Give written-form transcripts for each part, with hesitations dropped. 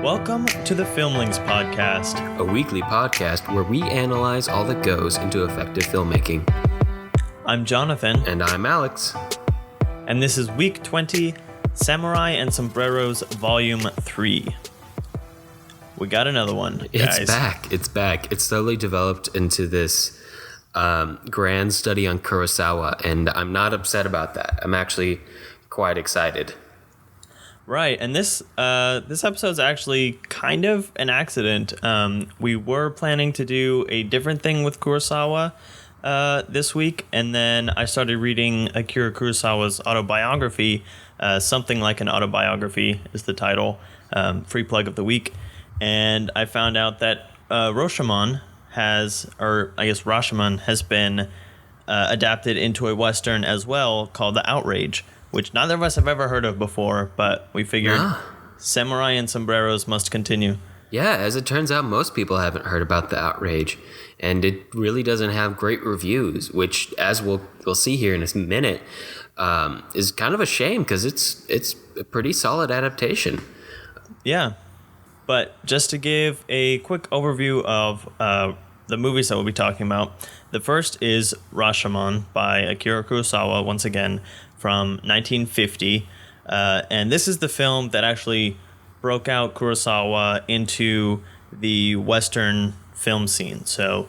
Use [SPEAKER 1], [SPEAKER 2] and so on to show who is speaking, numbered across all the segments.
[SPEAKER 1] Welcome to the Filmlings Podcast,
[SPEAKER 2] a weekly podcast where we analyze all that goes into effective filmmaking.
[SPEAKER 1] I'm Jonathan.
[SPEAKER 2] And I'm Alex.
[SPEAKER 1] And this is Week 20, Samurai and Sombreros Volume 3. We got another one, guys.
[SPEAKER 2] It's back. It's slowly developed into this grand study on Kurosawa, and I'm not upset about that. I'm actually quite excited.
[SPEAKER 1] Right, and this episode's actually kind of an accident. We were planning to do a different thing with Kurosawa this week, and then I started reading Akira Kurosawa's autobiography. Something Like an Autobiography is the title, free plug of the week. And I found out that Rashomon has been adapted into a Western as well called The Outrage, which neither of us have ever heard of before, but we figured Samurai and Sombreros must continue.
[SPEAKER 2] Yeah, as it turns out, most people haven't heard about The Outrage, and it really doesn't have great reviews, which, as we'll see here in a minute, is kind of a shame because it's a pretty solid adaptation.
[SPEAKER 1] Yeah, but just to give a quick overview of the movies that we'll be talking about, the first is Rashomon by Akira Kurosawa, once again, from 1950. And this is the film that actually broke out Kurosawa into the Western film scene. So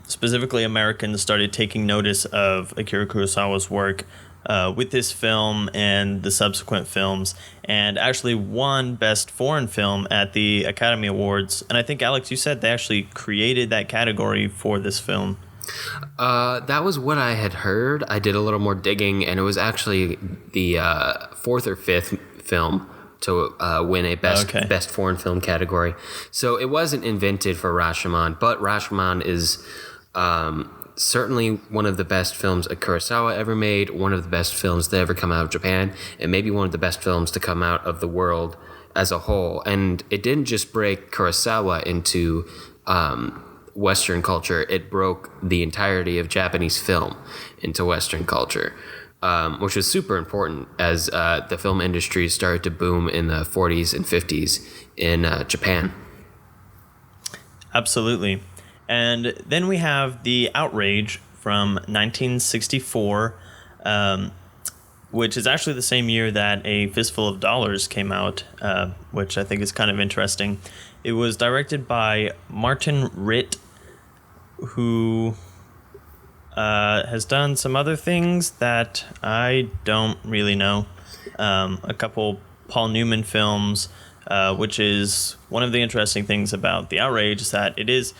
[SPEAKER 1] specifically, Americans started taking notice of Akira Kurosawa's work with this film and the subsequent films, and actually won Best Foreign Film at the Academy Awards. And I think, Alex, you said they actually created that category for this film.
[SPEAKER 2] That was what I had heard. I did a little more digging, and it was actually the fourth or fifth film to win a best foreign film category. So it wasn't invented for Rashomon, but Rashomon is certainly one of the best films Kurosawa ever made, one of the best films to ever come out of Japan, and maybe one of the best films to come out of the world as a whole. And it didn't just break Kurosawa into Western culture, it broke the entirety of Japanese film into Western culture, which was super important as the film industry started to boom in the 40s and 50s in Japan.
[SPEAKER 1] Absolutely. And then we have The Outrage from 1964, which is actually the same year that A Fistful of Dollars came out, which I think is kind of interesting. It was directed by Martin Ritt, who has done some other things that I don't really know. A couple Paul Newman films, which is one of the interesting things about The Outrage, is that it is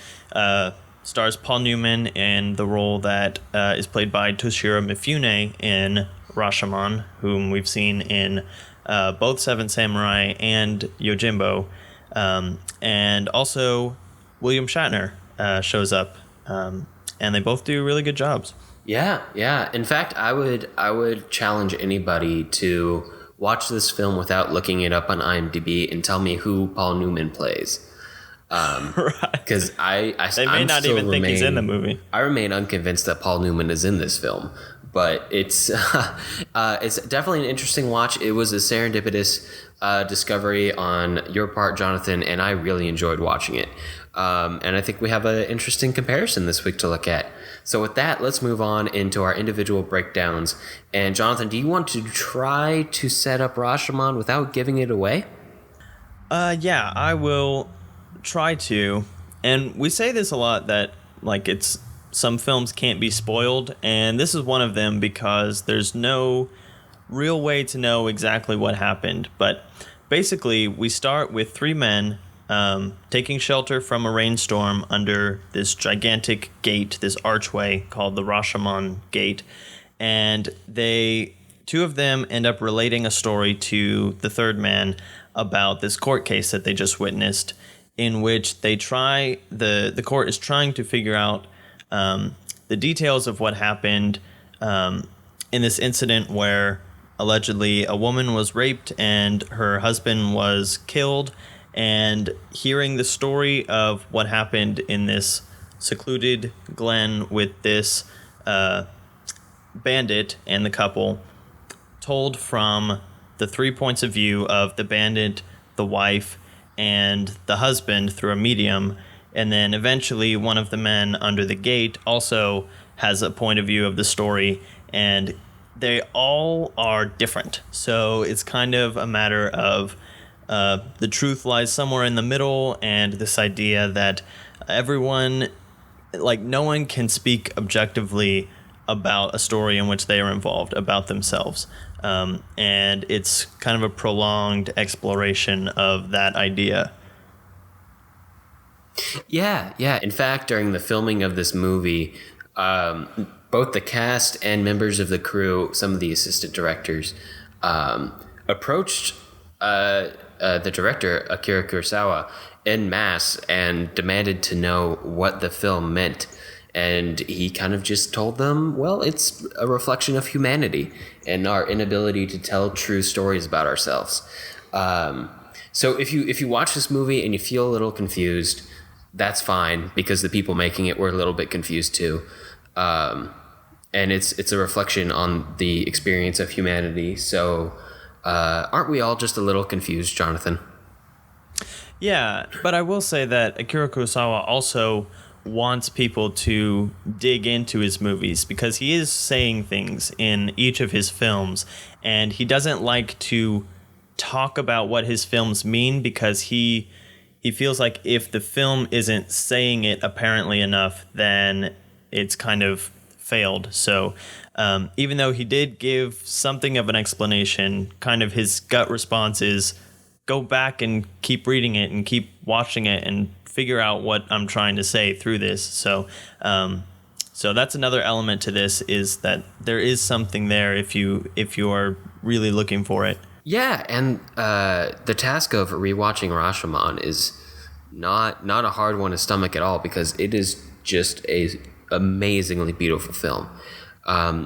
[SPEAKER 1] stars Paul Newman in the role that is played by Toshiro Mifune in Rashomon, whom we've seen in both Seven Samurai and Yojimbo. And also William Shatner shows up, and they both do really good jobs.
[SPEAKER 2] Yeah. In fact, I would challenge anybody to watch this film without looking it up on IMDb and tell me who Paul Newman plays.
[SPEAKER 1] Right.
[SPEAKER 2] Because
[SPEAKER 1] they may not even think he's in the movie.
[SPEAKER 2] I remain unconvinced that Paul Newman is in this film, but it's definitely an interesting watch. It was a serendipitous discovery on your part, Jonathan, and I really enjoyed watching it. And I think we have an interesting comparison this week to look at. So with that, let's move on into our individual breakdowns. And Jonathan, do you want to try to set up Rashomon without giving it away?
[SPEAKER 1] Yeah, I will try to. And we say this a lot, that like some films can't be spoiled, and this is one of them because there's no real way to know exactly what happened. But basically, we start with three men taking shelter from a rainstorm under this gigantic gate, this archway called the Rashomon Gate, and two of them end up relating a story to the third man about this court case that they just witnessed, in which the court is trying to figure out the details of what happened in this incident where allegedly a woman was raped and her husband was killed. And hearing the story of what happened in this secluded glen with this bandit and the couple, told from the 3 points of view of the bandit, the wife and the husband through a medium, and then eventually one of the men under the gate also has a point of view of the story, and they all are different. So it's kind of a matter of the truth lies somewhere in the middle, and this idea that everyone, like, no one can speak objectively about a story in which they are involved, about themselves. And it's kind of a prolonged exploration of that idea.
[SPEAKER 2] Yeah. In fact, during the filming of this movie, both the cast and members of the crew, some of the assistant directors, approached the director, Akira Kurosawa, en masse and demanded to know what the film meant. And he kind of just told them, well, it's a reflection of humanity and our inability to tell true stories about ourselves. So if you watch this movie and you feel a little confused, that's fine, because the people making it were a little bit confused too. And it's a reflection on the experience of humanity. So aren't we all just a little confused, Jonathan?
[SPEAKER 1] Yeah, but I will say that Akira Kurosawa also wants people to dig into his movies, because he is saying things in each of his films, and he doesn't like to talk about what his films mean, because he feels like if the film isn't saying it apparently enough, then it's kind of failed. So even though he did give something of an explanation, kind of his gut response is go back and keep reading it and keep watching it and figure out what I'm trying to say through this. So that's another element to this, is that there is something there if you are really looking for it.
[SPEAKER 2] Yeah, and the task of rewatching Rashomon is not a hard one to stomach at all, because it is just a amazingly beautiful film.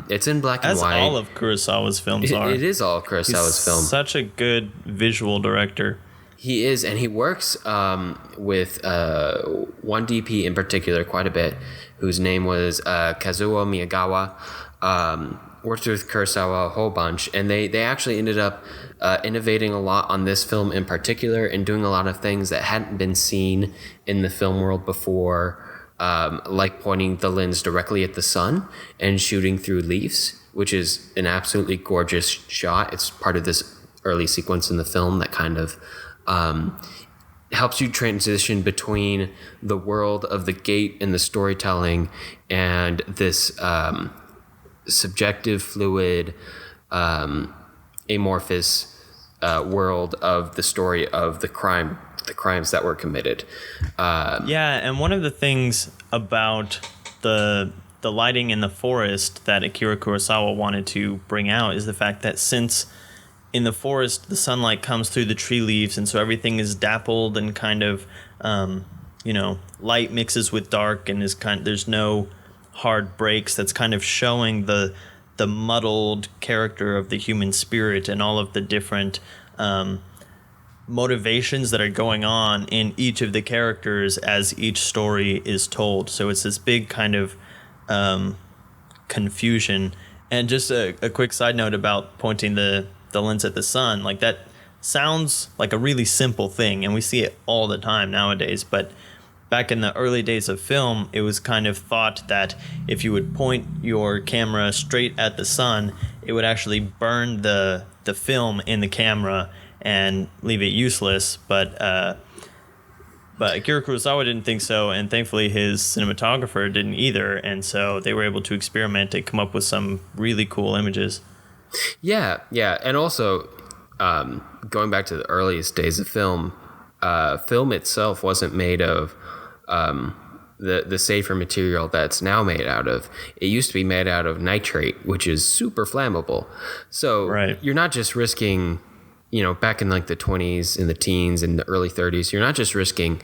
[SPEAKER 2] It's in black and white.
[SPEAKER 1] As all of Kurosawa's films are.
[SPEAKER 2] It is all Kurosawa's film.
[SPEAKER 1] Such a good visual director.
[SPEAKER 2] He is, and he works with one DP in particular quite a bit, whose name was Kazuo Miyagawa. Worked with Kurosawa a whole bunch, and they actually ended up innovating a lot on this film in particular, and doing a lot of things that hadn't been seen in the film world before, like pointing the lens directly at the sun and shooting through leaves, which is an absolutely gorgeous shot. It's part of this early sequence in the film that kind of helps you transition between the world of the gate and the storytelling and this subjective, fluid, amorphous world of the story of the crimes that were committed.
[SPEAKER 1] Yeah, and one of the things about the lighting in the forest that Akira Kurosawa wanted to bring out is the fact that since in the forest the sunlight comes through the tree leaves, and so everything is dappled and kind of light mixes with dark, and there's no hard breaks. That's kind of showing the muddled character of the human spirit and all of the different motivations that are going on in each of the characters as each story is told. So it's this big kind of confusion. And just a quick side note about pointing the lens at the sun, like that sounds like a really simple thing, and we see it all the time nowadays, but back in the early days of film, it was kind of thought that if you would point your camera straight at the sun, it would actually burn the film in the camera and leave it useless. But Akira Kurosawa didn't think so, and thankfully his cinematographer didn't either, and so they were able to experiment and come up with some really cool images.
[SPEAKER 2] Yeah, and also going back to the earliest days of film, film itself wasn't made of the safer material that's now made out of. It used to be made out of nitrate, which is super flammable. So right. You're not just risking, back in like the 20s and the teens and the early 30s, you're not just risking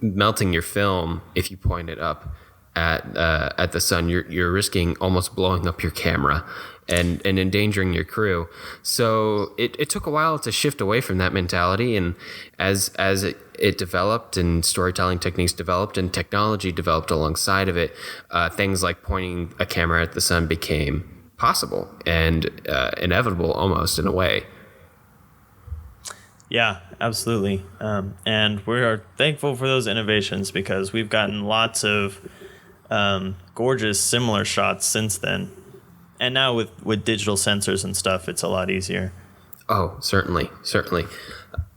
[SPEAKER 2] melting your film if you point it up at the sun. You're risking almost blowing up your camera and endangering your crew. So it took a while to shift away from that mentality, and as it developed and storytelling techniques developed and technology developed alongside of it, things like pointing a camera at the sun became possible and inevitable almost in a way.
[SPEAKER 1] Yeah, absolutely. And we are thankful for those innovations because we've gotten lots of gorgeous similar shots since then. And now with digital sensors and stuff, it's a lot easier.
[SPEAKER 2] Oh, certainly, certainly.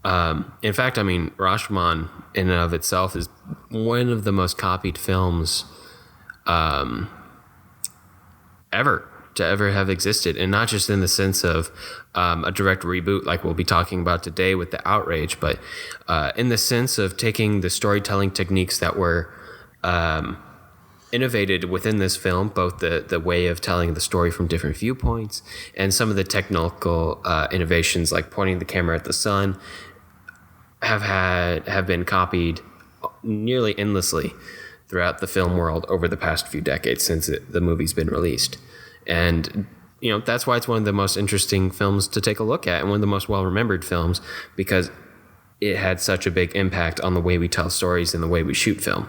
[SPEAKER 2] In fact, I mean, Rashomon in and of itself is one of the most copied films ever to ever have existed, and not just in the sense of a direct reboot like we'll be talking about today with the Outrage, but in the sense of taking the storytelling techniques that were innovated within this film, both the way of telling the story from different viewpoints and some of the technical innovations like pointing the camera at the sun have been copied nearly endlessly throughout the film world over the past few decades since the movie's been released. And that's why it's one of the most interesting films to take a look at and one of the most well-remembered films, because it had such a big impact on the way we tell stories and the way we shoot film.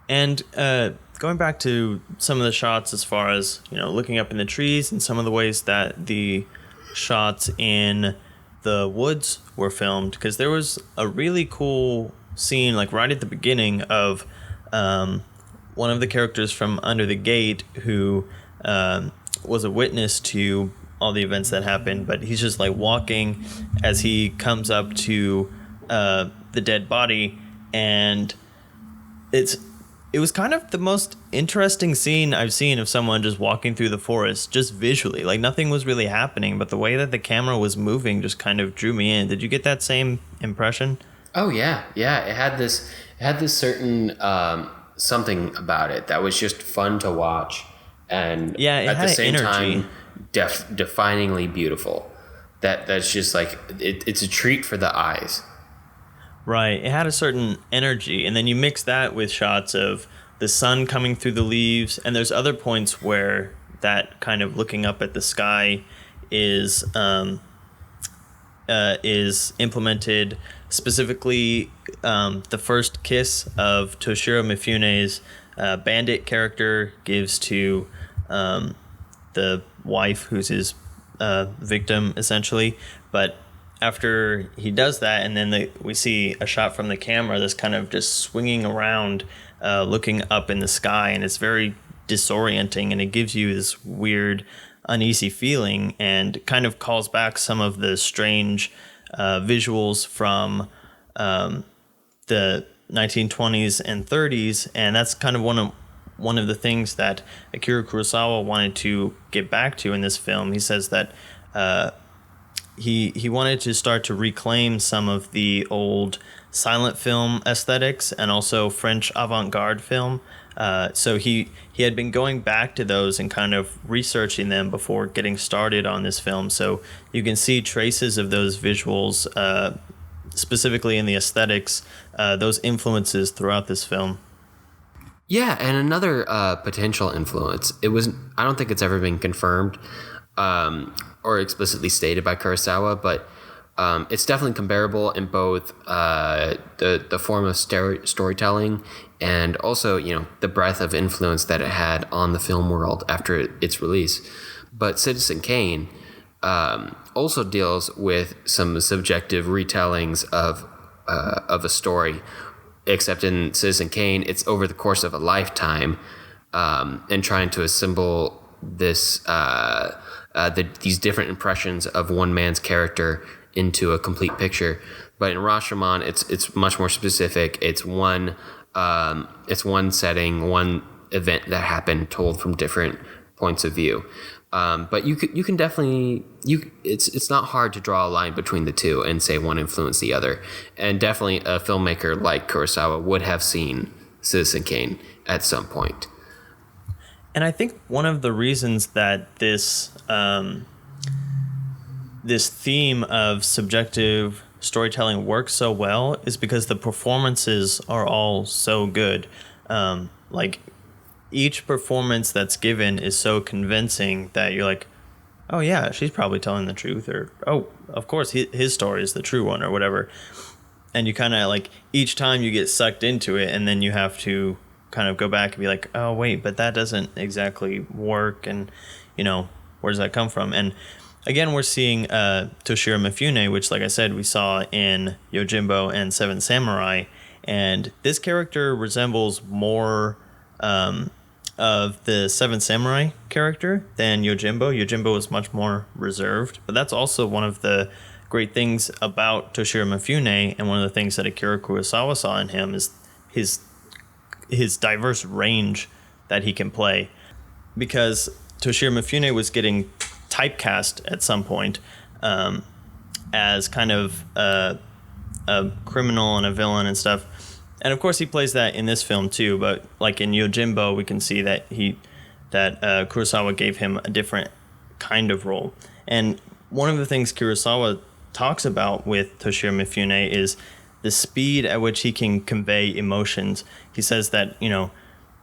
[SPEAKER 1] And going back to some of the shots as far as, looking up in the trees and some of the ways that the shots in the woods were filmed, because there was a really cool scene like right at the beginning of one of the characters from Under the Gate who was a witness to all the events that happened, but he's just like walking as he comes up to the dead body, and it was kind of the most interesting scene I've seen of someone just walking through the forest, just visually. Like nothing was really happening, but the way that the camera was moving just kind of drew me in. Did you get that same impression?
[SPEAKER 2] Oh yeah. It had this certain something about it that was just fun to watch, and
[SPEAKER 1] yeah, it
[SPEAKER 2] at
[SPEAKER 1] had
[SPEAKER 2] the same
[SPEAKER 1] energy.
[SPEAKER 2] time, definingly beautiful. That's just like it's a treat for the eyes.
[SPEAKER 1] Right. It had a certain energy. And then you mix that with shots of the sun coming through the leaves. And there's other points where that kind of looking up at the sky is implemented. Specifically, the first kiss of Toshiro Mifune's bandit character gives to the wife who's his victim, essentially. But after he does that, and then we see a shot from the camera that's kind of just swinging around, looking up in the sky, and it's very disorienting, and it gives you this weird, uneasy feeling, and kind of calls back some of the strange visuals from the 1920s and 30s, and that's kind of one of the things that Akira Kurosawa wanted to get back to in this film. He says that he wanted to start to reclaim some of the old silent film aesthetics and also French avant-garde film. So he had been going back to those and kind of researching them before getting started on this film. So you can see traces of those visuals, specifically in the aesthetics, those influences throughout this film.
[SPEAKER 2] Yeah, and another potential influence. I don't think it's ever been confirmed or explicitly stated by Kurosawa, but it's definitely comparable in both the form of storytelling and also, the breadth of influence that it had on the film world after its release. But Citizen Kane also deals with some subjective retellings of a story, except in Citizen Kane, it's over the course of a lifetime, and trying to assemble this these different impressions of one man's character into a complete picture. But in Rashomon, it's much more specific. It's one setting, one event that happened, told from different points of view. But you can definitely it's not hard to draw a line between the two and say one influenced the other. And definitely a filmmaker like Kurosawa would have seen Citizen Kane at some point.
[SPEAKER 1] And I think one of the reasons that this theme of subjective storytelling works so well is because the performances are all so good. Like each performance that's given is so convincing that you're like, oh yeah, she's probably telling the truth, or oh, of course his story is the true one, or whatever. And you kind of like each time you get sucked into it, and then you have to kind of go back and be like, oh wait, but that doesn't exactly work, and where does that come from? And again, we're seeing Toshiro Mifune, which, like I said, we saw in Yojimbo and Seven Samurai. And this character resembles more of the Seven Samurai character than Yojimbo. Yojimbo is much more reserved. But that's also one of the great things about Toshiro Mifune, and one of the things that Akira Kurosawa saw in him is his diverse range that he can play. Because Toshiro Mifune was getting typecast at some point as kind of a criminal and a villain and stuff. And of course he plays that in this film too, but like in Yojimbo we can see that Kurosawa gave him a different kind of role. And one of the things Kurosawa talks about with Toshiro Mifune is the speed at which he can convey emotions. He says that,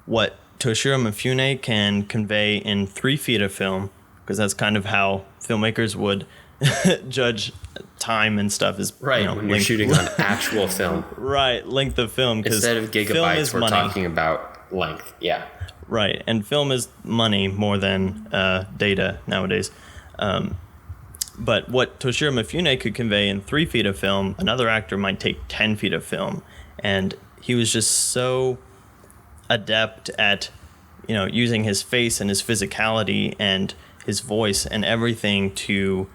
[SPEAKER 1] what Toshiro Mifune can convey in 3 feet of film, because that's kind of how filmmakers would judge time and stuff, is
[SPEAKER 2] right, when you're shooting on actual film.
[SPEAKER 1] Right, length of film.
[SPEAKER 2] Instead of gigabytes, we're talking about length. Yeah.
[SPEAKER 1] Right, and film is money more than data nowadays. But what Toshiro Mifune could convey in 3 feet of film, another actor might take 10 feet of film. And he was just so adept at, using his face and his physicality and his voice and everything to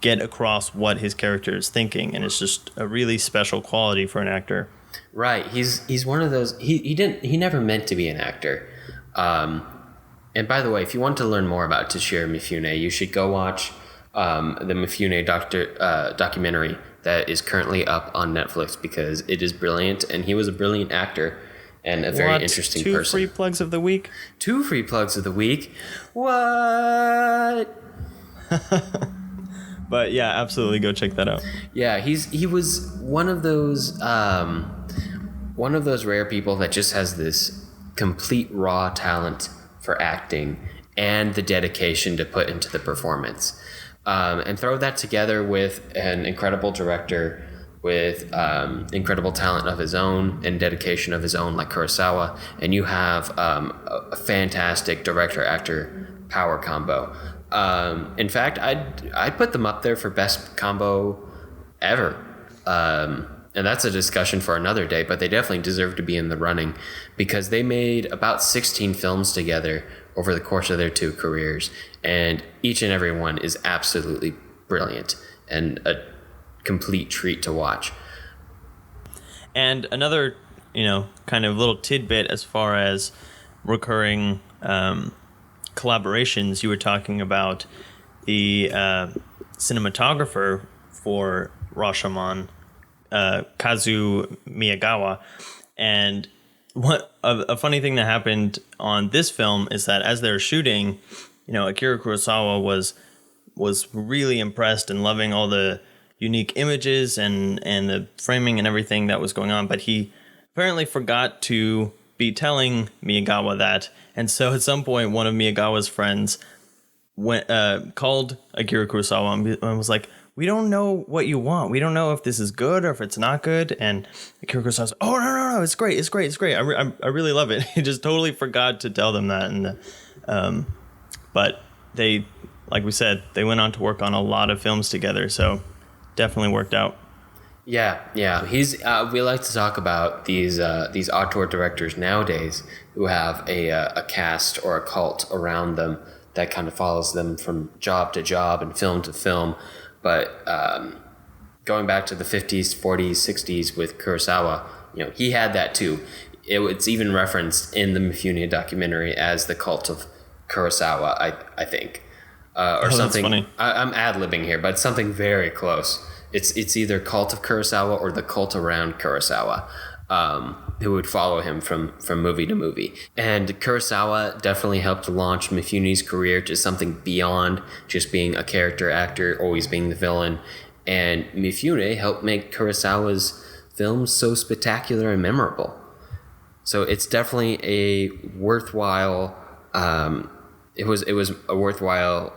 [SPEAKER 1] get across what his character is thinking. And it's just a really special quality for an actor.
[SPEAKER 2] Right. He's one of those, he never meant to be an actor. And by the way, if you want to learn more about Toshiro Mifune, you should go watch the Mifune documentary that is currently up on Netflix, because it is brilliant, and he was a brilliant actor and a very interesting person.
[SPEAKER 1] 2 free plugs of the week?
[SPEAKER 2] 2 free plugs of the week? What?
[SPEAKER 1] But yeah, absolutely go check that out.
[SPEAKER 2] Yeah, he was one of those rare people that just has this complete raw talent for acting and the dedication to put into the performance. And throw that together with an incredible director with incredible talent of his own and dedication of his own, like Kurosawa, and you have a fantastic director-actor power combo. In fact, I'd put them up there for best combo ever. And that's a discussion for another day, but they definitely deserve to be in the running, because they made about 16 films together over the course of their 2 careers, and each and every one is absolutely brilliant and a complete treat to watch.
[SPEAKER 1] And another, kind of little tidbit as far as recurring collaborations, you were talking about the cinematographer for Rashomon, Kazu Miyagawa. And what a funny thing that happened on this film is that as they were shooting, Akira Kurosawa was really impressed and loving all the unique images and the framing and everything that was going on, but he apparently forgot to be telling Miyagawa that. And so at some point, one of Miyagawa's friends called Akira Kurosawa and was like, "We don't know what you want. We don't know if this is good or if it's not good." And Akira Kurosawa was, "Oh, no, it's great. I really love it." He just totally forgot to tell them that. And but they, like we said, they went on to work on a lot of films together. So definitely worked out.
[SPEAKER 2] Yeah. We like to talk about these auteur directors nowadays who have a cast or a cult around them that kind of follows them from job to job and film to film. But going back to the 50s, 40s, 60s with Kurosawa, he had that too. It's even referenced in the Mifune documentary as the cult of Kurosawa, I think. Or something.
[SPEAKER 1] That's funny.
[SPEAKER 2] I'm ad-libbing here, but it's something very close. It's either cult of Kurosawa or the cult around Kurosawa, who would follow him from movie to movie. And Kurosawa definitely helped launch Mifune's career to something beyond just being a character actor, always being the villain. And Mifune helped make Kurosawa's films so spectacular and memorable. So it's definitely a worthwhile. It was a worthwhile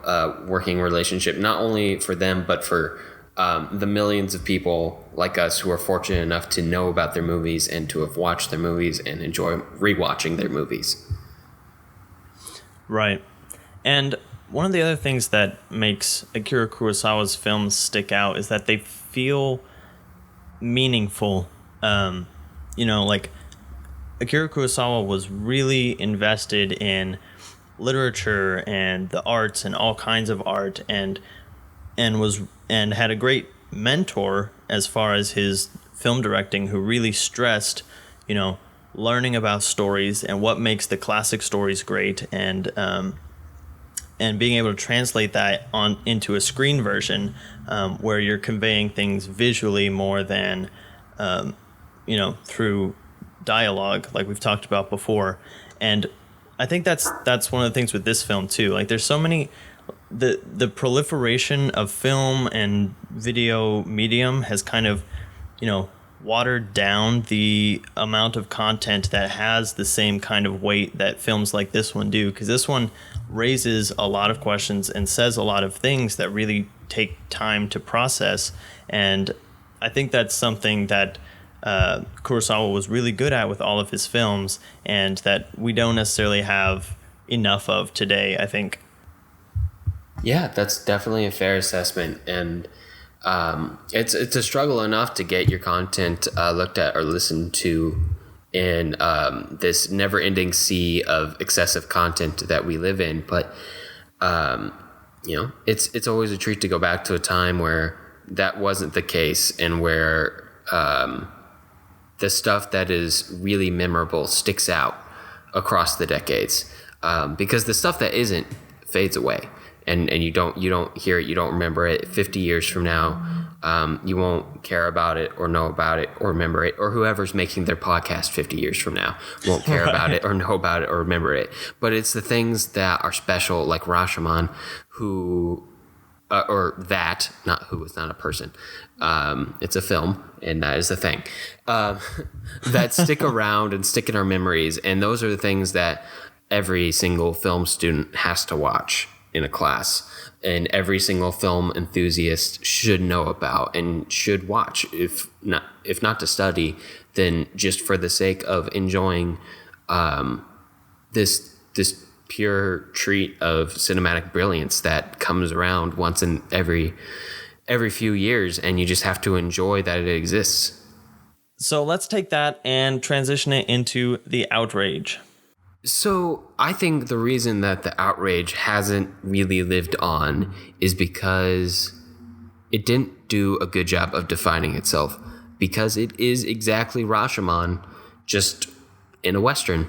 [SPEAKER 2] working relationship, not only for them but for the millions of people like us who are fortunate enough to know about their movies and to have watched their movies and enjoy rewatching their movies.
[SPEAKER 1] Right. And one of the other things that makes Akira Kurosawa's films stick out is that they feel meaningful. Like Akira Kurosawa was really invested in literature and the arts and all kinds of art, and had a great mentor as far as his film directing, who really stressed, learning about stories and what makes the classic stories great, and being able to translate that into a screen version, where you're conveying things visually more than through dialogue, like we've talked about before. And I think that's one of the things with this film too. Like, there's so many, the proliferation of film and video medium has kind of watered down the amount of content that has the same kind of weight that films like this one do, because this one raises a lot of questions and says a lot of things that really take time to process. And I think that's something that Kurosawa was really good at with all of his films, and that we don't necessarily have enough of today, I think.
[SPEAKER 2] Yeah, that's definitely a fair assessment. And it's a struggle enough to get your content looked at or listened to in this never-ending sea of excessive content that we live in. But it's always a treat to go back to a time where that wasn't the case, and where the stuff that is really memorable sticks out across the decades, because the stuff that isn't fades away. And you don't hear it, you don't remember it. 50 years from now, you won't care about it or know about it or remember it, or whoever's making their podcast 50 years from now won't care about it or know about it or remember it. But it's the things that are special, like Rashomon, it's not a person. It's a film, and that is the thing, that stick around and stick in our memories. And those are the things that every single film student has to watch in a class, and every single film enthusiast should know about and should watch, if not to study, then just for the sake of enjoying this pure treat of cinematic brilliance that comes around once in every few years, and you just have to enjoy that it exists.
[SPEAKER 1] So let's take that and transition it into the Outrage.
[SPEAKER 2] So I think the reason that the Outrage hasn't really lived on is because it didn't do a good job of defining itself, because it is exactly Rashomon, just in a Western.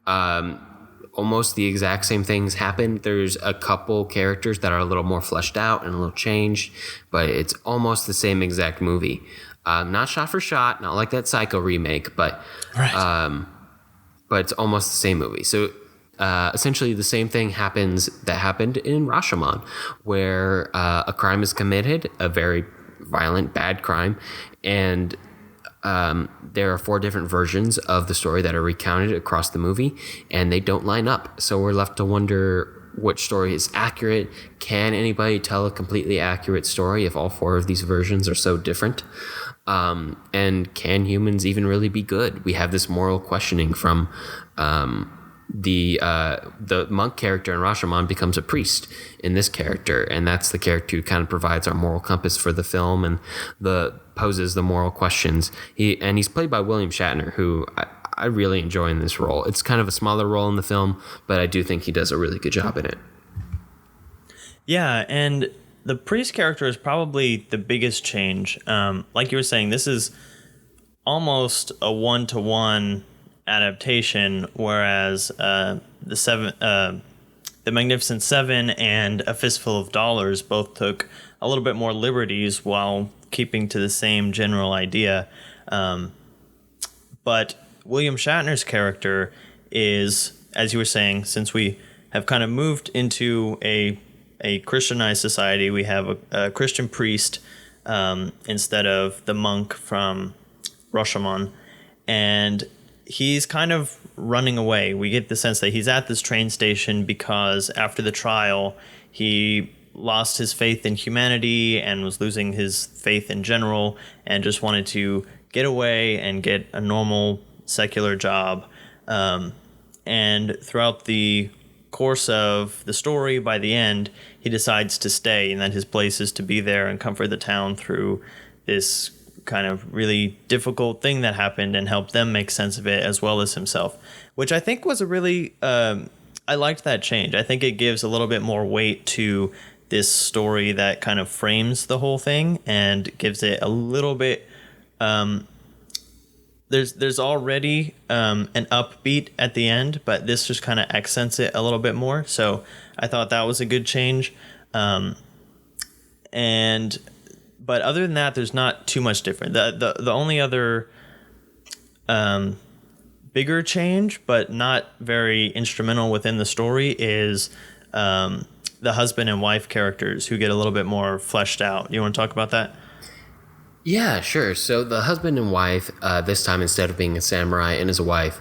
[SPEAKER 2] Almost the exact same things happen. There's a couple characters that are a little more fleshed out and a little changed, but it's almost the same exact movie. Not shot for shot, not like that Psycho remake, but right. But it's almost the same movie. So essentially the same thing happened in Rashomon, where a crime is committed, a very violent, bad crime, and there are 4 different versions of the story that are recounted across the movie, and they don't line up. So we're left to wonder which story is accurate. Can anybody tell a completely accurate story if all 4 of these versions are so different? And can humans even really be good? We have this moral questioning from the monk character in Rashomon becomes a priest in this character, and that's the character who kind of provides our moral compass for the film and poses the moral questions. He's played by William Shatner, who I really enjoy in this role. It's kind of a smaller role in the film, but I do think he does a really good job in it.
[SPEAKER 1] Yeah, and the priest character is probably the biggest change. Like you were saying, this is almost a 1-to-1 adaptation, whereas the Magnificent Seven and A Fistful of Dollars both took a little bit more liberties while keeping to the same general idea. But William Shatner's character is, as you were saying, since we have kind of moved into a Christianized society, we have a Christian priest instead of the monk from Rashomon, and he's kind of running away. We get the sense that he's at this train station because after the trial, he lost his faith in humanity and was losing his faith in general, and just wanted to get away and get a normal secular job. And throughout the course of the story, by the end, he decides to stay, and that his place is to be there and comfort the town through this kind of really difficult thing that happened and help them make sense of it as well as himself, which I think was a really I liked that change. I think it gives a little bit more weight to this story that kind of frames the whole thing and gives it a little bit there's already an upbeat at the end, but this just kind of accents it a little bit more. So I thought that was a good change. But other than that, there's not too much different. The only other bigger change, but not very instrumental within the story, is the husband and wife characters who get a little bit more fleshed out. You want to talk about that?
[SPEAKER 2] Yeah, sure. So the husband and wife, this time instead of being a samurai and as a wife,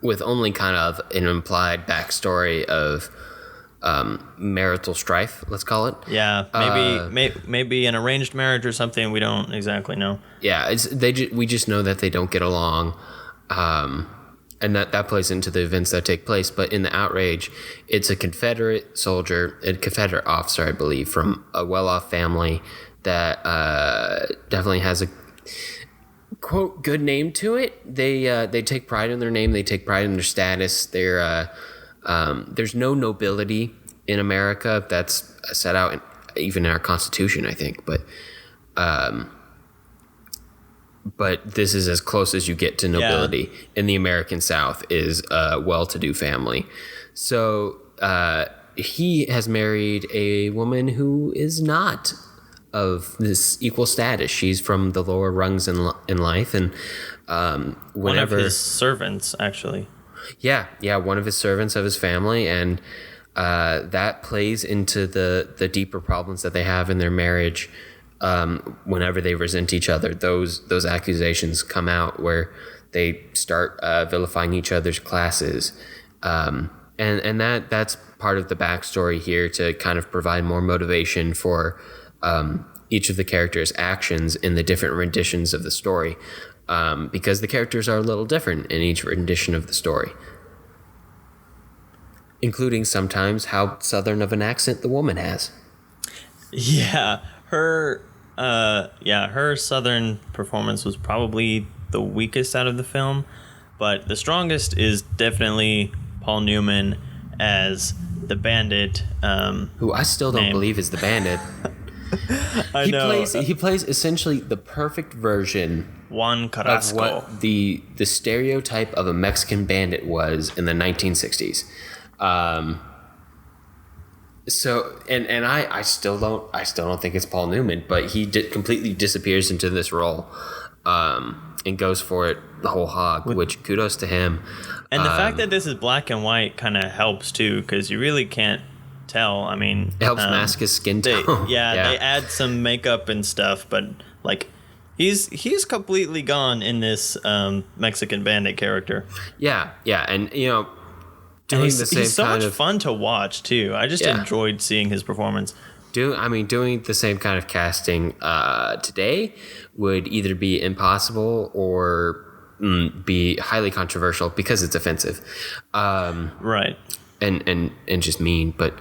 [SPEAKER 2] with only kind of an implied backstory of marital strife, let's call it.
[SPEAKER 1] Yeah, maybe an arranged marriage or something. We don't exactly know.
[SPEAKER 2] Yeah, we just know that they don't get along, and that plays into the events that take place. But in the Outrage, it's a Confederate officer, I believe, from a well-off family that definitely has a quote good name to it. They take pride in their name. They take pride in their status. There's no nobility in America. That's set out even in our Constitution, I think. But this is as close as you get to nobility. Yeah. In the American South is a well-to-do family. So he has married a woman who is not of this equal status. She's from the lower rungs in life, and
[SPEAKER 1] one of his servants, actually.
[SPEAKER 2] Yeah, one of his servants of his family, and that plays into the deeper problems that they have in their marriage. Whenever they resent each other, those accusations come out where they start vilifying each other's classes, and that's part of the backstory here to kind of provide more motivation for each of the characters' actions in the different renditions of the story. Because the characters are a little different in each rendition of the story, including sometimes how southern of an accent the woman has.
[SPEAKER 1] Yeah, her southern performance was probably the weakest out of the film, but the strongest is definitely Paul Newman as the bandit.
[SPEAKER 2] Who I still don't believe is the bandit.
[SPEAKER 1] I know.
[SPEAKER 2] He plays essentially the perfect version
[SPEAKER 1] Juan Carrasco.
[SPEAKER 2] Of what the stereotype of a Mexican bandit was in the 1960s. So I still don't think it's Paul Newman, but he completely disappears into this role, and goes for it the whole hog. Which kudos to him.
[SPEAKER 1] And the fact that this is black and white kind of helps too, because you really can't tell. I mean,
[SPEAKER 2] it helps mask his skin tone.
[SPEAKER 1] They add some makeup and stuff, but like he's completely gone in this Mexican bandit character.
[SPEAKER 2] Yeah, and
[SPEAKER 1] he's so much fun to watch too. I just enjoyed seeing his performance.
[SPEAKER 2] Doing the same kind of casting today would either be impossible or be highly controversial because it's offensive.
[SPEAKER 1] Right.
[SPEAKER 2] And just mean, but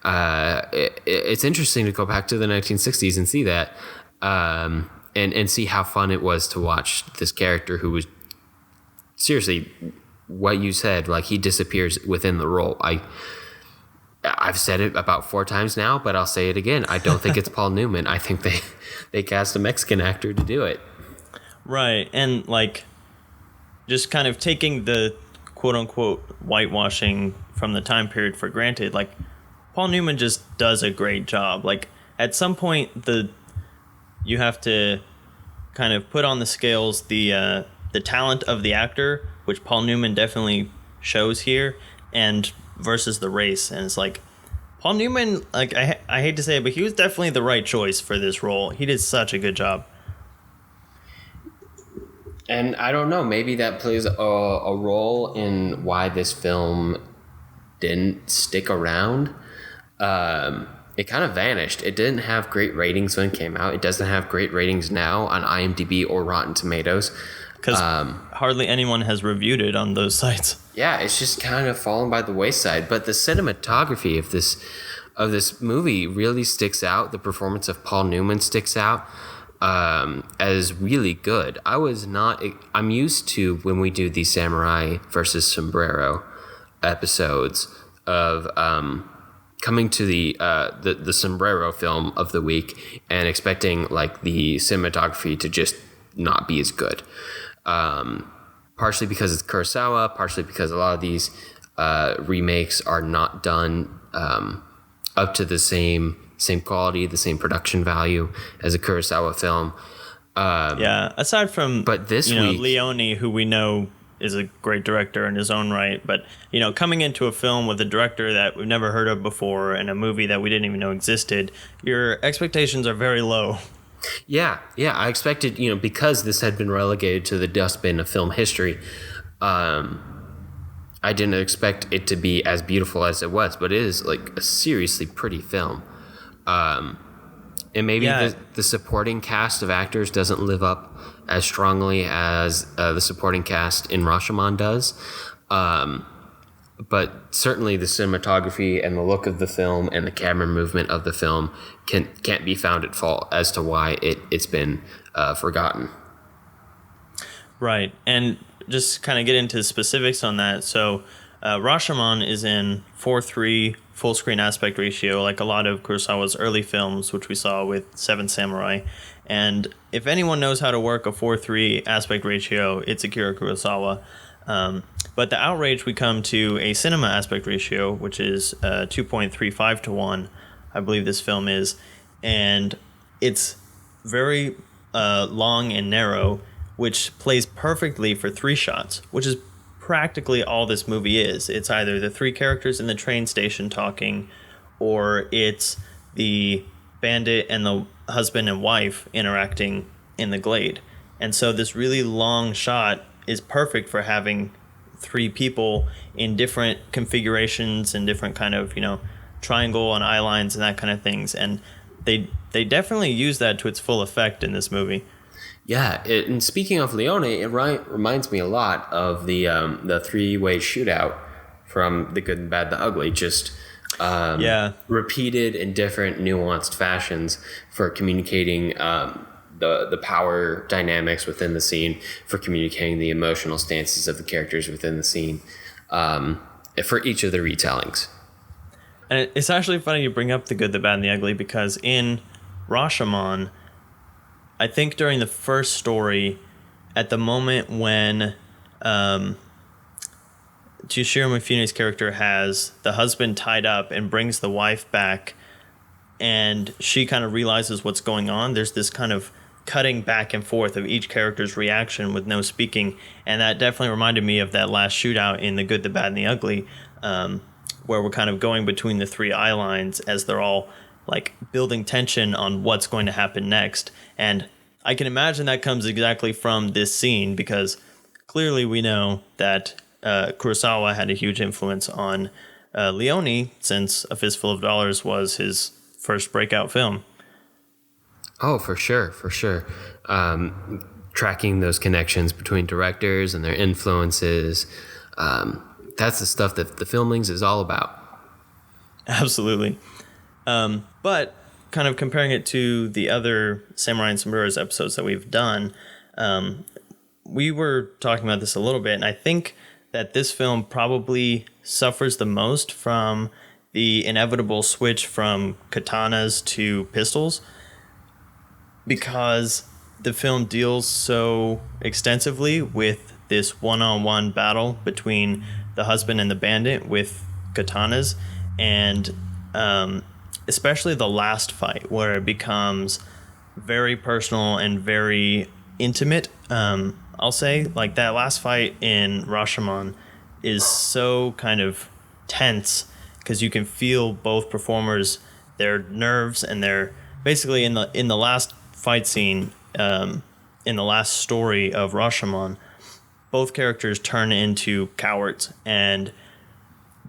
[SPEAKER 2] it's interesting to go back to the 1960s and see that, and see how fun it was to watch this character who was seriously what you said, like he disappears within the role. I've said it about 4 times now, but I'll say it again. I don't think it's Paul Newman. I think they cast a Mexican actor to do it.
[SPEAKER 1] Right, and like just kind of taking the quote unquote whitewashing from the time period for granted, like Paul Newman just does a great job. Like at some point you have to kind of put on the scales the talent of the actor, which Paul Newman definitely shows here, and versus the race. And it's like Paul Newman, like I hate to say it, but he was definitely the right choice for this role. He did such a good job.
[SPEAKER 2] And I don't know, maybe that plays a role in why this film didn't stick around. It kind of vanished. It didn't have great ratings when it came out. It doesn't have great ratings now on IMDb or Rotten Tomatoes.
[SPEAKER 1] because hardly anyone has reviewed it on those sites.
[SPEAKER 2] Yeah, it's just kind of fallen by the wayside. But the cinematography of this movie really sticks out. The performance of Paul Newman sticks out as really good. I'm used to, when we do these Samurai versus Sombrero episodes, of coming to the Sombrero film of the week and expecting like the cinematography to just not be as good. Partially because it's Kurosawa, partially because a lot of these remakes are not done up to the same quality, the same production value as a Kurosawa film.
[SPEAKER 1] Aside from
[SPEAKER 2] but this week,
[SPEAKER 1] Leone, who we know is a great director in his own right, but coming into a film with a director that we've never heard of before and a movie that we didn't even know existed, your expectations are very low.
[SPEAKER 2] Yeah, I expected, because this had been relegated to the dustbin of film history, I didn't expect it to be as beautiful as it was, but it is like a seriously pretty film. And maybe the supporting cast of actors doesn't live up as strongly as the supporting cast in Rashomon does. But certainly the cinematography and the look of the film and the camera movement of the film can't be found at fault as to why it's been forgotten.
[SPEAKER 1] Right. And just kind of get into specifics on that. So Rashomon is in 4:3 full screen aspect ratio, like a lot of Kurosawa's early films, which we saw with Seven Samurai. And if anyone knows how to work a 4:3 aspect ratio, it's Akira Kurosawa. But the Outrage, we come to a cinema aspect ratio, which is 2.35 to 1, I believe this film is. And it's very long and narrow, which plays perfectly for 3 shots, which is practically all this movie is. It's either the 3 characters in the train station talking, or it's the bandit and the husband and wife interacting in the glade. And so this really long shot is perfect for having 3 people in different configurations and different kind of, triangle and eye lines and that kind of things. And they definitely use that to its full effect in this movie.
[SPEAKER 2] Yeah, and speaking of Leone, it reminds me a lot of the 3-way shootout from The Good, the Bad, the Ugly. Just repeated in different nuanced fashions for communicating the power dynamics within the scene, for communicating the emotional stances of the characters within the scene, for each of the retellings.
[SPEAKER 1] And it's actually funny you bring up The Good, the Bad, and the Ugly, because in Rashomon, I think during the first story, at the moment when Toshiro Mifune's character has the husband tied up and brings the wife back, and she kind of realizes what's going on, there's this kind of cutting back and forth of each character's reaction with no speaking, and that definitely reminded me of that last shootout in The Good, the Bad, and the Ugly, where we're kind of going between the 3 eye lines as they're all like building tension on what's going to happen next. And I can imagine that comes exactly from this scene, because clearly we know that Kurosawa had a huge influence on Leone, since A Fistful of Dollars was his first breakout film.
[SPEAKER 2] Oh, for sure. Tracking those connections between directors and their influences, that's the stuff that the Filmings is all about.
[SPEAKER 1] Absolutely. But kind of comparing it to the other Samurai and Sombreros episodes that we've done, we were talking about this a little bit, and I think that this film probably suffers the most from the inevitable switch from katanas to pistols, because the film deals so extensively with this one-on-one battle between the husband and the bandit with katanas, and especially the last fight, where it becomes very personal and very intimate. I'll say, like, that last fight in Rashomon is so kind of tense, because you can feel both performers, their nerves, and their basically in the last fight scene, in the last story of Rashomon, both characters turn into cowards, and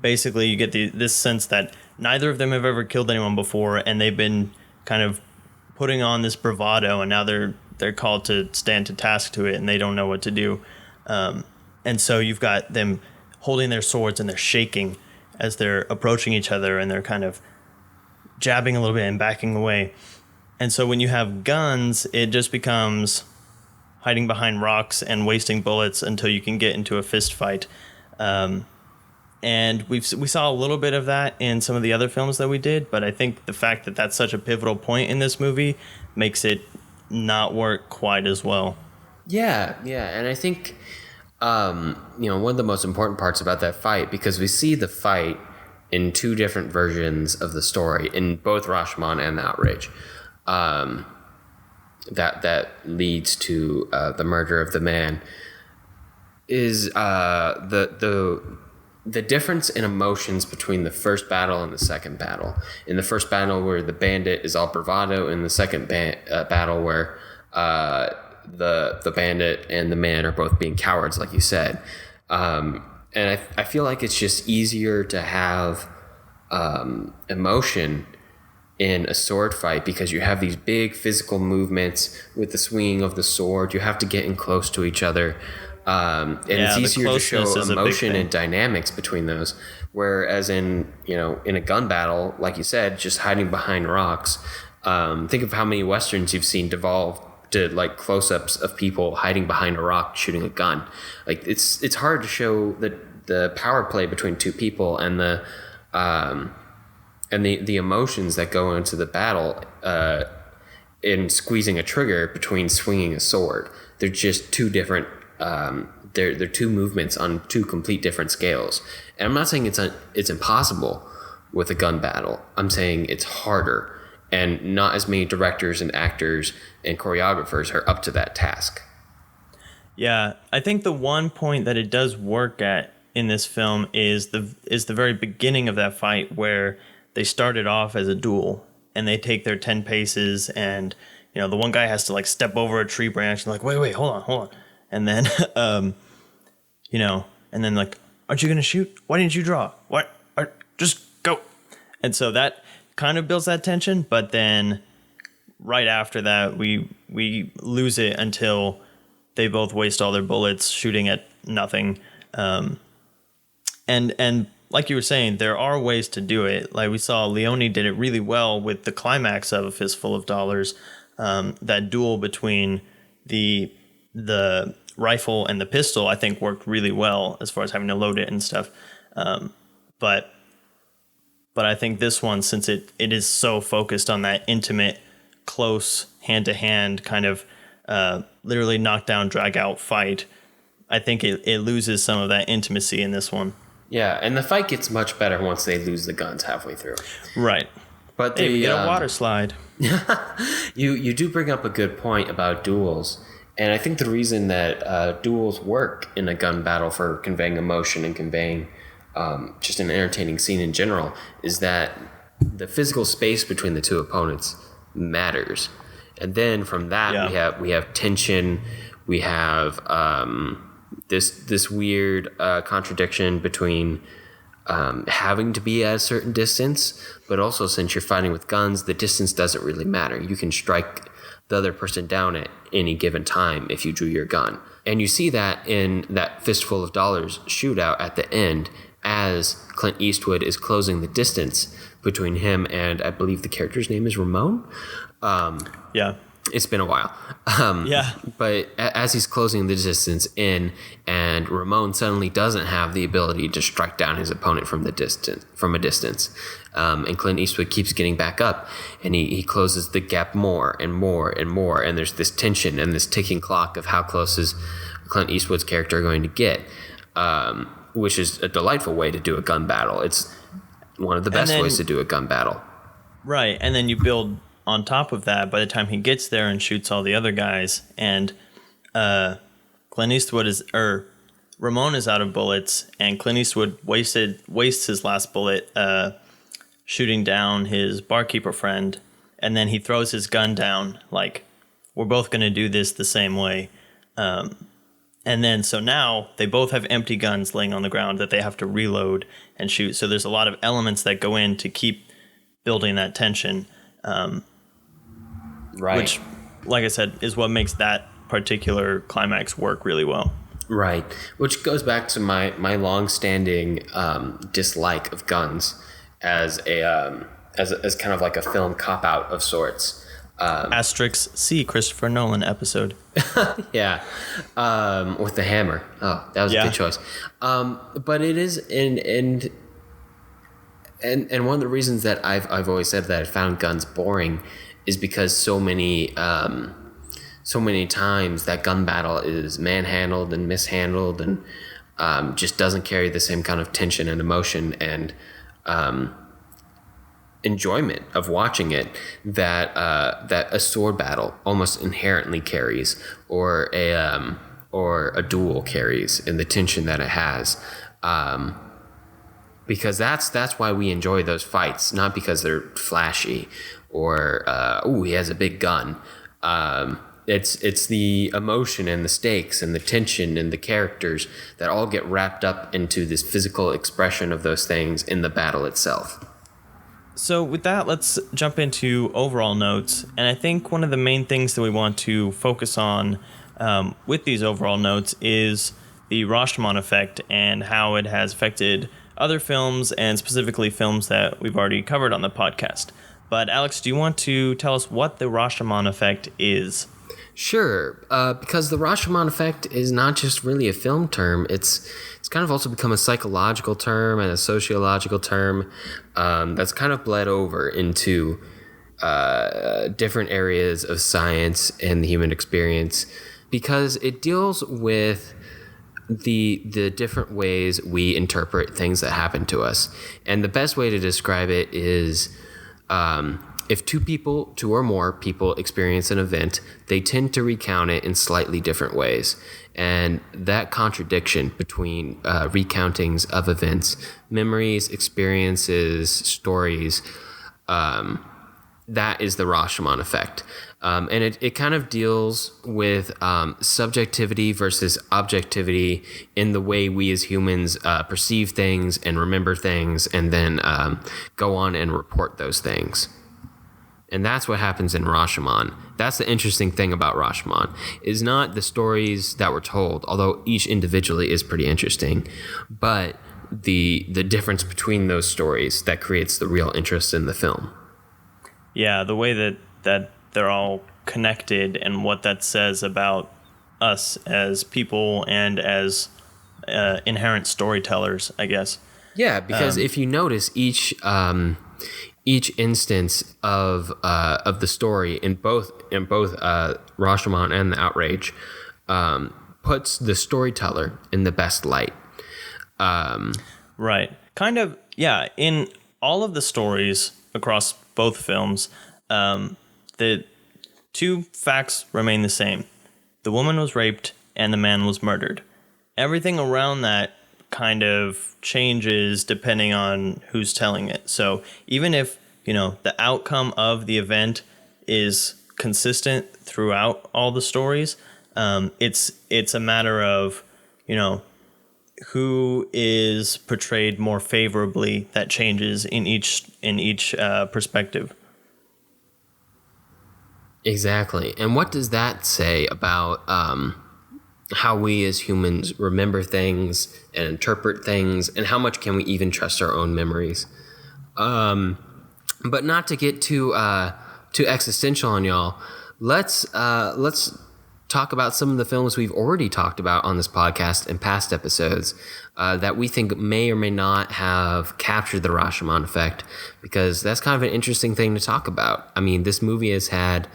[SPEAKER 1] basically you get this sense that neither of them have ever killed anyone before, and they've been kind of putting on this bravado, and now they're they're called to stand to task to it, and they don't know what to do. And so you've got them holding their swords and they're shaking as they're approaching each other, and they're kind of jabbing a little bit and backing away. And so when you have guns, it just becomes hiding behind rocks and wasting bullets until you can get into a fist fight. And we saw a little bit of that in some of the other films that we did, but I think the fact that that's such a pivotal point in this movie makes it not work quite as well.
[SPEAKER 2] Yeah, and I think one of the most important parts about that fight, because we see the fight in two different versions of the story in both Rashomon and Outrage, that leads to the murder of the man, is the difference in emotions between the first battle and the second battle. In the first battle, where the bandit is all bravado, in the second battle where the bandit and the man are both being cowards, like you said. And I feel like it's just easier to have emotion in a sword fight, because you have these big physical movements with the swinging of the sword. You have to get in close to each other. And it's easier to show emotion and dynamics between those. Whereas in a gun battle, like you said, just hiding behind rocks. Think of how many Westerns you've seen devolve to like close-ups of people hiding behind a rock shooting a gun. Like it's hard to show the power play between two people and the emotions that go into the battle in squeezing a trigger between swinging a sword. They're just two different. They're two movements on two complete different scales. And I'm not saying it's impossible with a gun battle. I'm saying it's harder, and not as many directors and actors and choreographers are up to that task.
[SPEAKER 1] Yeah, I think the one point that it does work at in this film is the very beginning of that fight, where they started off as a duel and they take their 10 paces, and the one guy has to like step over a tree branch and like wait, hold on. And then, and then like, aren't you going to shoot? Why didn't you draw? What? Just go. And so that kind of builds that tension. But then right after that, we lose it until they both waste all their bullets shooting at nothing. And like you were saying, there are ways to do it. Like we saw Leone did it really well with the climax of A Fistful of Dollars. That duel between the rifle and the pistol, I think, worked really well as far as having to load it and stuff. But I think this one, since it is so focused on that intimate, close, hand-to-hand kind of literally knockdown, drag-out fight, I think it loses some of that intimacy in this one.
[SPEAKER 2] Yeah, and the fight gets much better once they lose the guns halfway through.
[SPEAKER 1] Right.
[SPEAKER 2] But
[SPEAKER 1] we get a water slide.
[SPEAKER 2] You do bring up a good point about duels. And I think the reason that duels work in a gun battle for conveying emotion and conveying just an entertaining scene in general is that the physical space between the two opponents matters. And then from that, we have tension. We have this weird contradiction between having to be at a certain distance, but also since you're fighting with guns, the distance doesn't really matter. You can strike the other person down at any given time if you drew your gun. And you see that in that Fistful of Dollars shootout at the end, as Clint Eastwood is closing the distance between him and, I believe the character's name is Ramon.
[SPEAKER 1] Yeah.
[SPEAKER 2] It's been a while. But as he's closing the distance in, and Ramon suddenly doesn't have the ability to strike down his opponent from a distance. And Clint Eastwood keeps getting back up, and he closes the gap more and more and more. And there's this tension and this ticking clock of how close is Clint Eastwood's character going to get, which is a delightful way to do a gun battle. It's one of the best ways to do a gun battle.
[SPEAKER 1] Right. And then you build on top of that by the time he gets there and shoots all the other guys, and Ramon is out of bullets, and Clint Eastwood wastes his last bullet shooting down his barkeeper friend, and then he throws his gun down like, we're both going to do this the same way. And then so now they both have empty guns laying on the ground that they have to reload and shoot. So there's a lot of elements that go in to keep building that tension.
[SPEAKER 2] Right.
[SPEAKER 1] like I said, is what makes that particular climax work really well.
[SPEAKER 2] Right, which goes back to my long-standing dislike of guns as as kind of like a film cop-out of sorts.
[SPEAKER 1] Asterisk C, Christopher Nolan episode.
[SPEAKER 2] Yeah, with the hammer. Oh, that was a good choice. But it is and one of the reasons that I've always said that I found guns boring is because so many times that gun battle is manhandled and mishandled and just doesn't carry the same kind of tension and emotion and enjoyment of watching it that a sword battle almost inherently carries, or a duel carries in the tension that it has. Because that's why we enjoy those fights, not because they're flashy or he has a big gun. It's the emotion and the stakes and the tension and the characters that all get wrapped up into this physical expression of those things in the battle itself.
[SPEAKER 1] So with that, let's jump into overall notes. And I think one of the main things that we want to focus on with these overall notes is the Rashomon Effect and how it has affected other films, and specifically films that we've already covered on the podcast. But Alex, do you want to tell us what the Rashomon Effect is?
[SPEAKER 2] Sure, because the Rashomon Effect is not just really a film term. It's kind of also become a psychological term and a sociological term that's kind of bled over into different areas of science and the human experience, because it deals with the different ways we interpret things that happen to us. And the best way to describe it is if two or more people experience an event, they tend to recount it in slightly different ways. And that contradiction between recountings of events, memories, experiences, stories, that is the Rashomon Effect. And it kind of deals with subjectivity versus objectivity in the way we as humans perceive things and remember things, and then go on and report those things. And that's what happens in Rashomon. That's the interesting thing about Rashomon, is not the stories that were told, although each individually is pretty interesting, but the difference between those stories that creates the real interest in the film.
[SPEAKER 1] Yeah, the way that they're all connected and what that says about us as people and as inherent storytellers, I guess.
[SPEAKER 2] Yeah, because if you notice, each instance of the story in both Rashomon and the Outrage puts the storyteller in the best light.
[SPEAKER 1] Right. Kind of, yeah. In all of the stories across both films, the two facts remain the same. The woman was raped and the man was murdered. Everything around that kind of changes depending on who's telling it. So even if, the outcome of the event is consistent throughout all the stories, it's a matter of, who is portrayed more favorably that changes in each perspective.
[SPEAKER 2] Exactly. And what does that say about how we as humans remember things and interpret things, and how much can we even trust our own memories? But not to get too existential on y'all, let's talk about some of the films we've already talked about on this podcast in past episodes that we think may or may not have captured the Rashomon Effect, because that's kind of an interesting thing to talk about. I mean, this movie has had,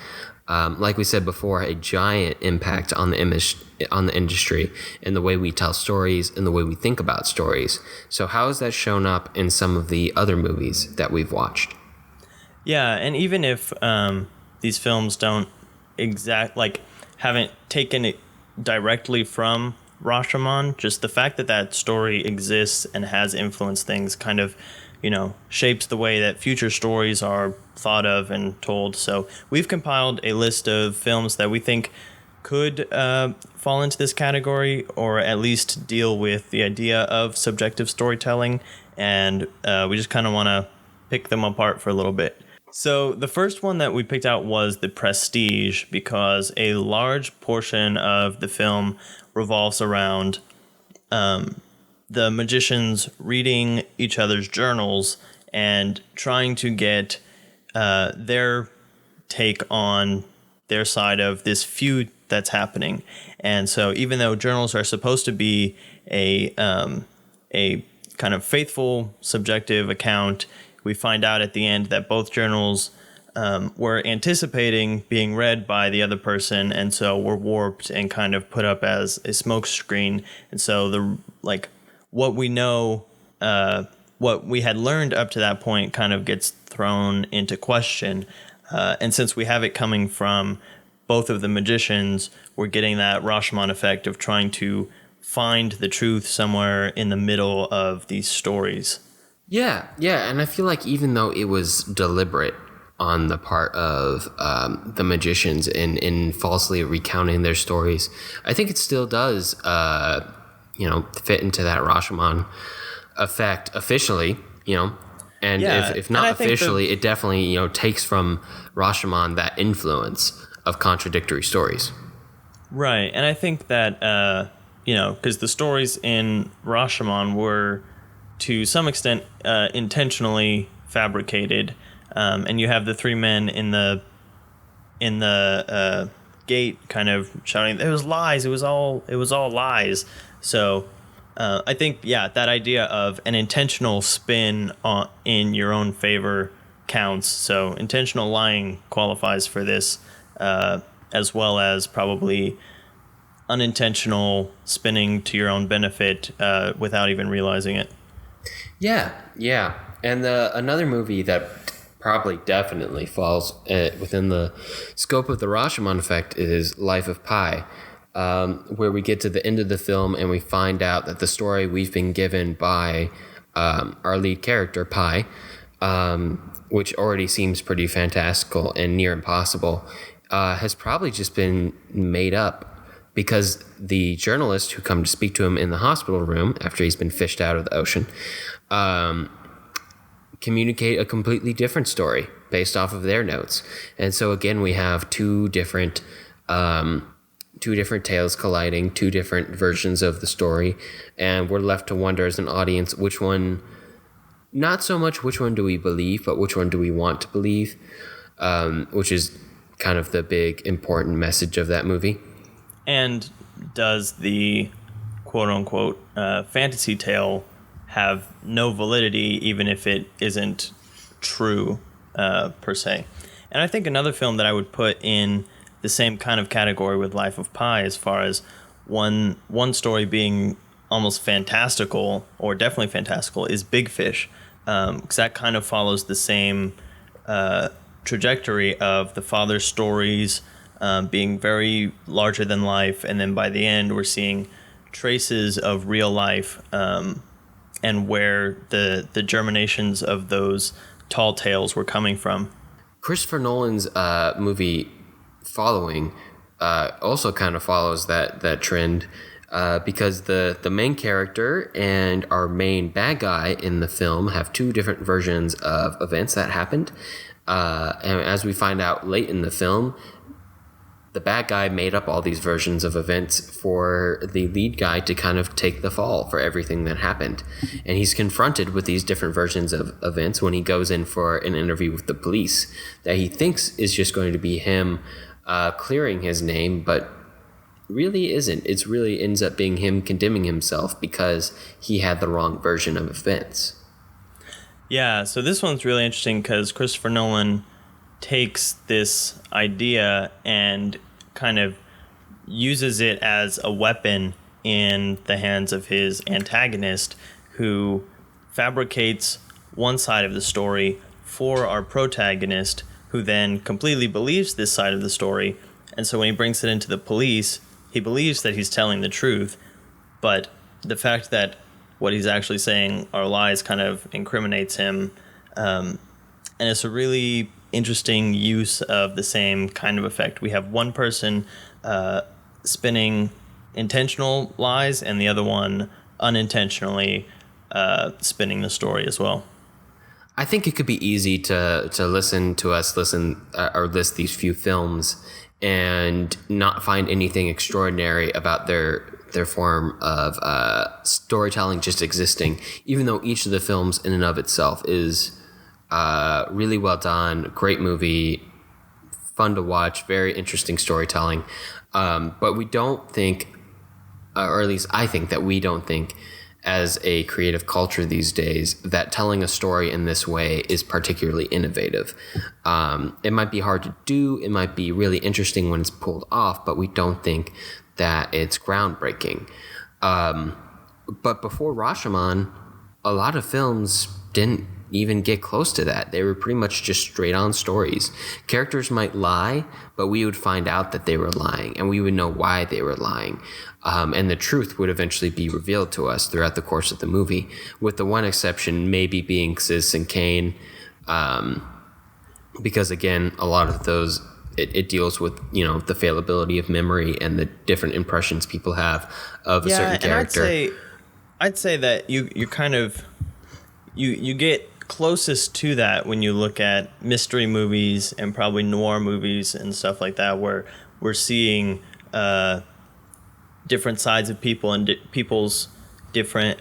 [SPEAKER 2] like we said before, a giant impact on the industry and the way we tell stories and the way we think about stories. So how has that shown up in some of the other movies that we've watched?
[SPEAKER 1] Yeah, and even if these films don't haven't taken it directly from Rashomon, just the fact that story exists and has influenced things kind of, shapes the way that future stories are thought of and told. So we've compiled a list of films that we think could fall into this category, or at least deal with the idea of subjective storytelling, and we just kind of want to pick them apart for a little bit. So the first one that we picked out was The Prestige because a large portion of the film revolves around the magicians reading each other's journals and trying to get their take on their side of this feud that's happening. And so even though journals are supposed to be a kind of faithful, subjective account, we find out at the end that both journals were anticipating being read by the other person, and so were warped and kind of put up as a smokescreen. And so what we know, what we had learned up to that point, kind of gets thrown into question. And since we have it coming from both of the magicians, we're getting that Rashomon effect of trying to find the truth somewhere in the middle of these stories.
[SPEAKER 2] Yeah, and I feel like even though it was deliberate on the part of the magicians in falsely recounting their stories, I think it still does, fit into that Rashomon effect officially, and if not officially, it definitely, takes from Rashomon that influence of contradictory stories.
[SPEAKER 1] Right, and I think that, because the stories in Rashomon were to some extent intentionally fabricated, and you have the three men in the gate kind of shouting, "It was lies! It was all lies!" So I think that idea of an intentional spin in your own favor counts. So intentional lying qualifies for this, as well as probably unintentional spinning to your own benefit without even realizing it.
[SPEAKER 2] Yeah. And another movie that probably definitely falls within the scope of the Rashomon effect is Life of Pi, where we get to the end of the film and we find out that the story we've been given by our lead character, Pi, which already seems pretty fantastical and near impossible, has probably just been made up because the journalists who come to speak to him in the hospital room after he's been fished out of the ocean communicate a completely different story based off of their notes. And so again, we have two different tales colliding, two different versions of the story, and we're left to wonder as an audience which one, not so much which one do we believe, but which one do we want to believe, which is kind of the big important message of that movie.
[SPEAKER 1] And does the quote-unquote fantasy tale have no validity, even if it isn't true per se? And I think another film that I would put in the same kind of category with Life of Pi, as far as one story being almost fantastical, or definitely fantastical, is Big Fish, because that kind of follows the same trajectory of the father's stories being very larger than life, and then by the end we're seeing traces of real life, and where the germinations of those tall tales were coming from.
[SPEAKER 2] Christopher Nolan's movie Following also kind of follows that trend, because the main character and our main bad guy in the film have two different versions of events that happened. And as we find out late in the film, the bad guy made up all these versions of events for the lead guy to kind of take the fall for everything that happened. And he's confronted with these different versions of events when he goes in for an interview with the police that he thinks is just going to be him clearing his name, but really isn't. It really ends up being him condemning himself because he had the wrong version of events.
[SPEAKER 1] Yeah, so this one's really interesting because Christopher Nolan takes this idea and kind of uses it as a weapon in the hands of his antagonist, who fabricates one side of the story for our protagonist, who then completely believes this side of the story. And so when he brings it into the police, he believes that he's telling the truth, but the fact that what he's actually saying are lies kind of incriminates him. And it's a really interesting use of the same kind of effect. We have one person spinning intentional lies and the other one unintentionally spinning the story as well.
[SPEAKER 2] I think it could be easy to listen to us or list these few films and not find anything extraordinary about their form of storytelling just existing, even though each of the films in and of itself is really well done, great movie, fun to watch, very interesting storytelling. But we don't think, or at least I think that we don't think, as a creative culture these days, that telling a story in this way is particularly innovative. It might be hard to do, it might be really interesting when it's pulled off, but we don't think that it's groundbreaking. But before Rashomon, a lot of films didn't even get close to that. They were pretty much just straight on stories. Characters might lie, but we would find out that they were lying, and we would know why they were lying. And the truth would eventually be revealed to us throughout the course of the movie, with the one exception maybe being Citizen Kane, because again, a lot of those, it deals with, the fallibility of memory and the different impressions people have of a certain character.
[SPEAKER 1] And I'd say that you kind of you get closest to that when you look at mystery movies and probably noir movies and stuff like that, where we're seeing different sides of people and people's different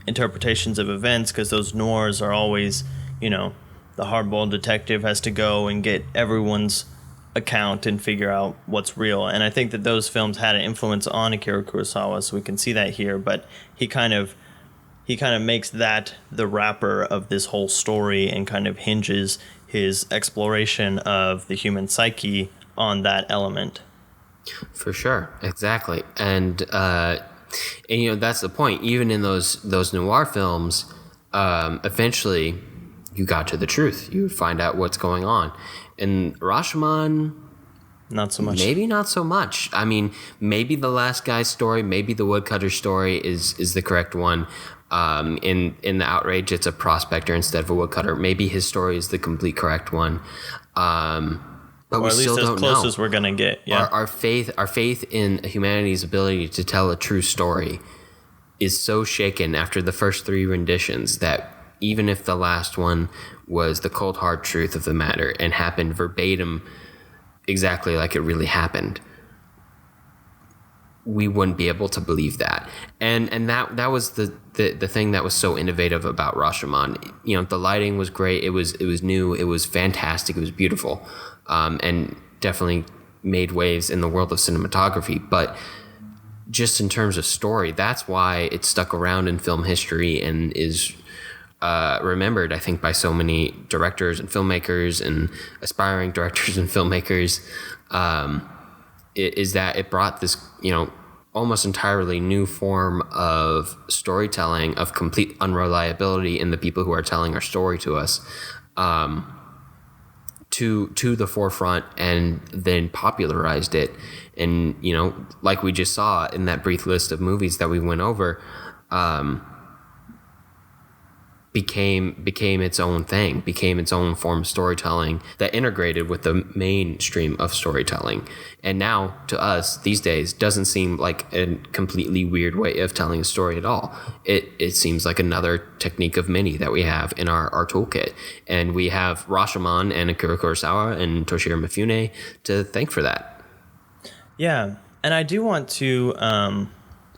[SPEAKER 1] interpretations of events, because those noirs are always, the hardball detective has to go and get everyone's account and figure out what's real. And I think that those films had an influence on Akira Kurosawa, so we can see that here, but he kind of makes that the wrapper of this whole story and kind of hinges his exploration of the human psyche on that element.
[SPEAKER 2] For sure, exactly, and that's the point. Even in those noir films, eventually you got to the truth. You would find out what's going on. In Rashomon,
[SPEAKER 1] not so much.
[SPEAKER 2] Maybe not so much. I mean, maybe the last guy's story, maybe the woodcutter story is the correct one. In the Outrage, it's a prospector instead of a woodcutter. Maybe his story is the complete correct one. But
[SPEAKER 1] or
[SPEAKER 2] we
[SPEAKER 1] at least
[SPEAKER 2] still
[SPEAKER 1] as
[SPEAKER 2] don't
[SPEAKER 1] close
[SPEAKER 2] know.
[SPEAKER 1] as we're gonna get. Yeah.
[SPEAKER 2] Our faith in humanity's ability to tell a true story is so shaken after the first three renditions that even if the last one was the cold hard truth of the matter and happened verbatim exactly like it really happened, we wouldn't be able to believe that. And that was the thing that was so innovative about Rashomon. The lighting was great. It was new. It was fantastic. It was beautiful, and definitely made waves in the world of cinematography. But just in terms of story, that's why it stuck around in film history and is remembered, I think, by so many directors and filmmakers and aspiring directors and filmmakers. Is that it brought this, almost entirely new form of storytelling, of complete unreliability in the people who are telling our story to us, to the forefront, and then popularized it. And, like we just saw in that brief list of movies that we went over, became its own thing, became its own form of storytelling that integrated with the mainstream of storytelling. And now, to us, these days, doesn't seem like a completely weird way of telling a story at all. It seems like another technique of many that we have in our toolkit. And we have Rashomon and Akira Kurosawa and Toshiro Mifune to thank for that.
[SPEAKER 1] Yeah, and I do want to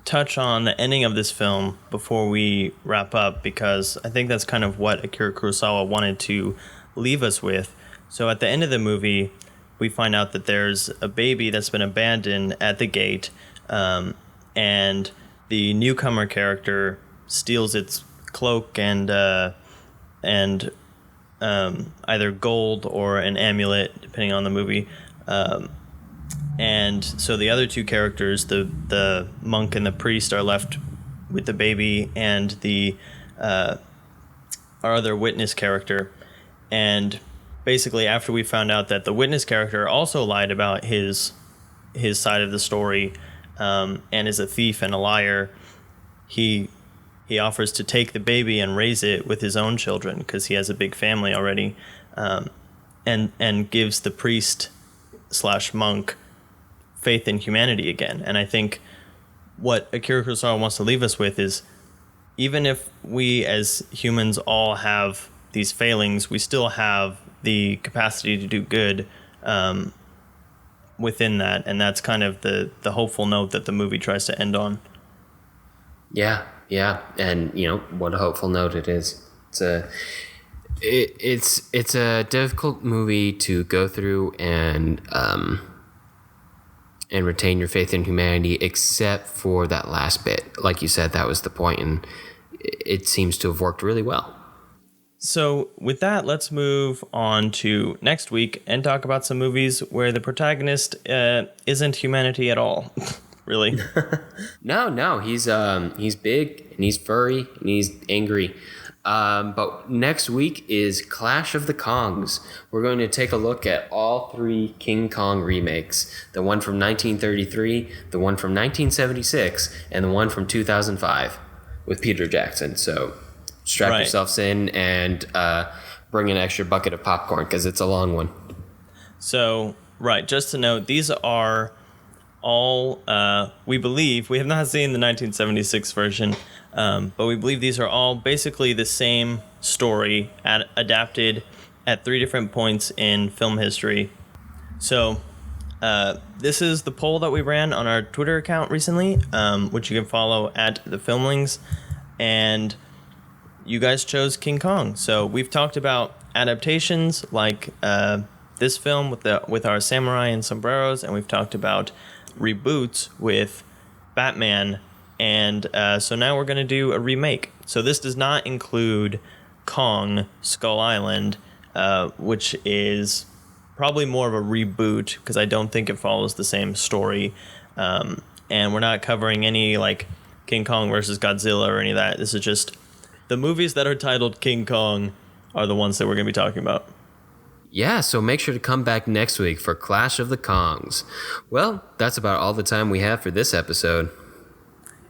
[SPEAKER 1] touch on the ending of this film before we wrap up, because I think that's kind of what Akira Kurosawa wanted to leave us with. So at the end of the movie, we find out that there's a baby that's been abandoned at the gate, and the newcomer character steals its cloak and either gold or an amulet, depending on the movie. And so the other two characters, the monk and the priest, are left with the baby and the our other witness character. And basically, after we found out that the witness character also lied about his side of the story, and is a thief and a liar, he offers to take the baby and raise it with his own children, because he has a big family already, and gives the priest / monk faith in humanity again. And I think what Akira Kurosawa wants to leave us with is, even if we as humans all have these failings, we still have the capacity to do good within that, and that's kind of the hopeful note that the movie tries to end on.
[SPEAKER 2] Yeah, and what a hopeful note it is. It's a difficult movie to go through and retain your faith in humanity, except for that last bit. Like you said, that was the point, and it seems to have worked really well.
[SPEAKER 1] So with that, let's move on to next week and talk about some movies where the protagonist isn't humanity at all. Really?
[SPEAKER 2] No, he's big and he's furry and he's angry. But next week is Clash of the Kongs. We're going to take a look at all 3 King Kong remakes. The one from 1933, the one from 1976, and the one from 2005 with Peter Jackson. So strap yourselves in and bring an extra bucket of popcorn because it's a long one.
[SPEAKER 1] So, just to note, these are all, we believe, we have not seen the 1976 version, but we believe these are all basically the same story adapted at 3 different points in film history. So, this is the poll that we ran on our Twitter account recently, which you can follow at The Filmlings, and you guys chose King Kong. So we've talked about adaptations like this film with our Samurai and Sombreros, and we've talked about reboots with Batman, and so now we're going to do a remake. So this does not include Kong Skull Island, which is probably more of a reboot because I don't think it follows the same story, and we're not covering any like King Kong versus Godzilla or any of that. This is just the movies that are titled King Kong are the ones that we're going to be talking about.
[SPEAKER 2] Yeah, so make sure to come back next week for Clash of the Kongs. Well, that's about all the time we have for this episode.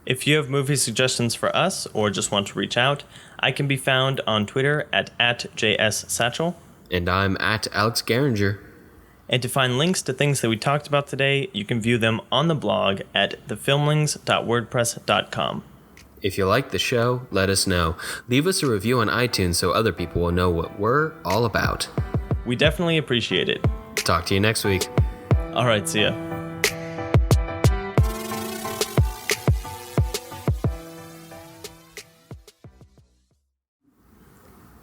[SPEAKER 1] If you have movie suggestions for us or just want to reach out, I can be found on Twitter at JSSatchel.
[SPEAKER 2] And I'm at Alex Geringer.
[SPEAKER 1] And to find links to things that we talked about today, you can view them on the blog at thefilmlings.wordpress.com.
[SPEAKER 2] If you like the show, let us know. Leave us a review on iTunes so other people will know what we're all about.
[SPEAKER 1] We definitely appreciate it.
[SPEAKER 2] Talk to you next week.
[SPEAKER 1] All right, see ya.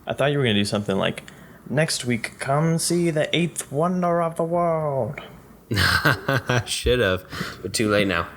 [SPEAKER 1] I thought you were going to do something like, next week, come see the 8th wonder of the world.
[SPEAKER 2] Should have, but too late now.